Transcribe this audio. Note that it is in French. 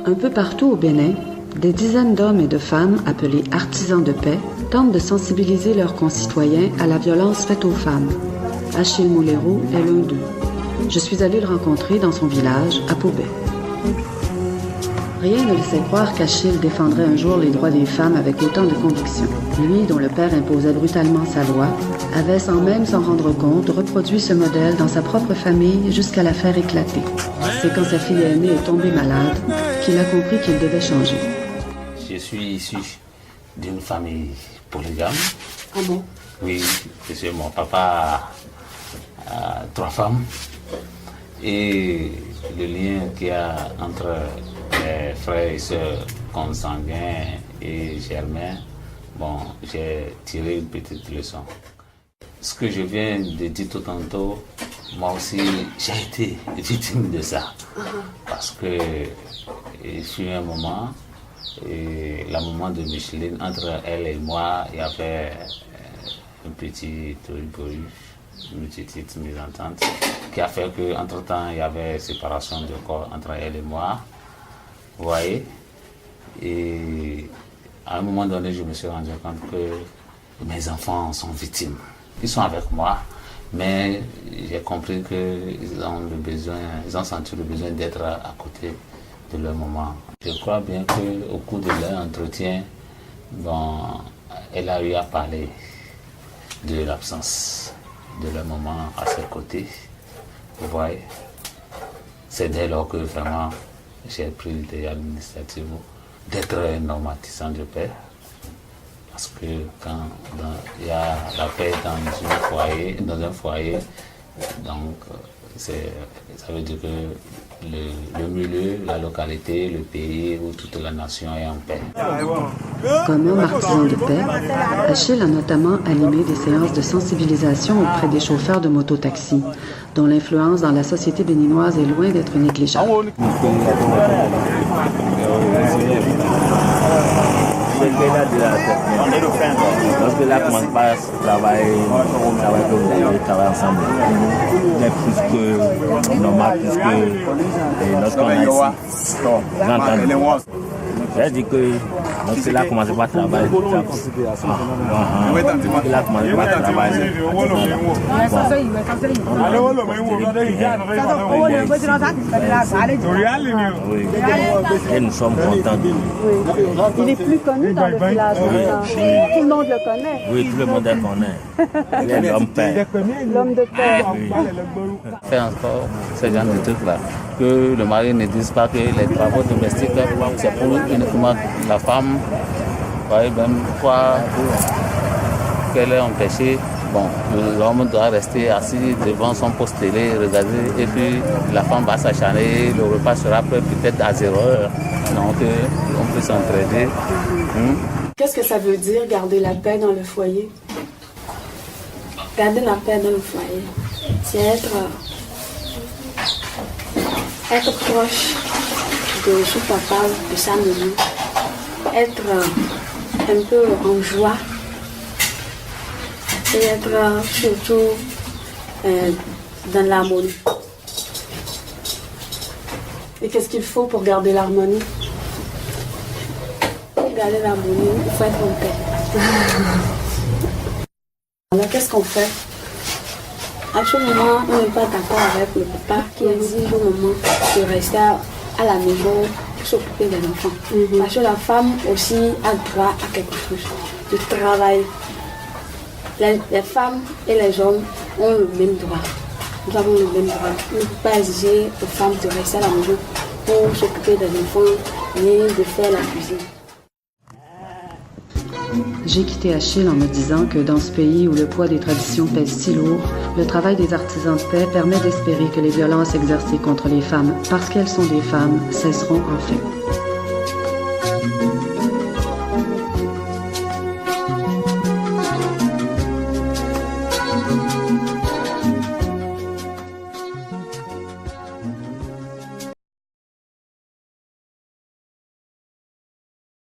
Un peu partout au Bénin, des dizaines d'hommes et de femmes, appelés artisans de paix, tentent de sensibiliser leurs concitoyens à la violence faite aux femmes. Achille Moulero est l'un d'eux. Je suis allée le rencontrer dans son village, à Pobet. Rien ne laissait croire qu'Achille défendrait un jour les droits des femmes avec autant de conviction. Lui, dont le père imposait brutalement sa loi, avait, sans même s'en rendre compte, reproduit ce modèle dans sa propre famille jusqu'à la faire éclater. C'est quand sa fille aînée est tombée malade qu'il a compris qu'il devait changer. Je suis issu d'une famille polygame. Ah bon? Oui, parce que mon papa a 3 femmes. Et le lien qu'il y a entre mes frères et sœurs consanguins et germains, bon, j'ai tiré une petite leçon. Ce que je viens de dire tout tantôt, moi aussi, j'ai été victime de ça. Parce que il fut un moment, et le moment de Micheline, entre elle et moi, il y avait un petit tohu-bohu, une petite mésentente, qui a fait qu'entre-temps, il y avait séparation de corps entre elle et moi. Vous voyez? Et à un moment donné, je me suis rendu compte que mes enfants sont victimes. Ils sont avec moi, mais j'ai compris qu'ils ont le besoin, ils ont senti le besoin d'être à côté de leur maman. Je crois bien qu'au cours de leur entretien, bon, elle a eu à parler de l'absence de leur maman à ses côtés. Vous voyez, c'est dès lors que vraiment j'ai pris l'initiative d'être un homme artisan de paix. Parce que quand il y a la paix dans un foyer, donc ça veut dire que le milieu, la localité, le pays ou toute la nation est en paix. Comme homme artisan de paix, Achille a notamment animé des séances de sensibilisation auprès des chauffeurs de mototaxi, dont l'influence dans la société béninoise est loin d'être négligeable. Parce que là, comment pas travailler ensemble. Mais plus que normal, plus que lorsqu'on a ici, j'entends. J'ai dit que lorsque là, commence pas à travailler. Là, commence pas à travailler. Et nous sommes contents de lui. Il est plus connu dans le village. Tout le monde le connaît. Oui, tout le monde le connaît. Il est l'homme père. L'homme de paix. Faire encore ce genre de trucs-là. Que le mari ne dise pas que les travaux domestiques, c'est pour uniquement la femme. Ouais, même fois qu'elle est empêchée, bon, l'homme doit rester assis devant son poste télé, regarder, et puis la femme va s'acharner, le repas sera prêt peut-être à 0 heure. Donc, on peut s'entraider. Qu'est-ce que ça veut dire, garder la paix dans le foyer? Garder la paix dans le foyer, c'est être proche de son papa, de sa maman, être un peu en joie et être surtout dans l'harmonie. Et qu'est-ce qu'il faut pour garder l'harmonie? Pour garder l'harmonie, il faut être en paix. Alors qu'est-ce qu'on fait? À ce moment, on n'est pas d'accord avec le papa qui exige au moment de rester à la maison pour s'occuper des enfants. Parce que la femme aussi a droit à quelque chose, de travail. Les femmes et les hommes ont le même droit. Nous avons le même droit. On ne peut pas exiger aux femmes de rester à la maison pour s'occuper des enfants ni de faire la cuisine. J'ai quitté Achille en me disant que dans ce pays où le poids des traditions pèse si lourd, le travail des artisans de paix permet d'espérer que les violences exercées contre les femmes, parce qu'elles sont des femmes, cesseront enfin.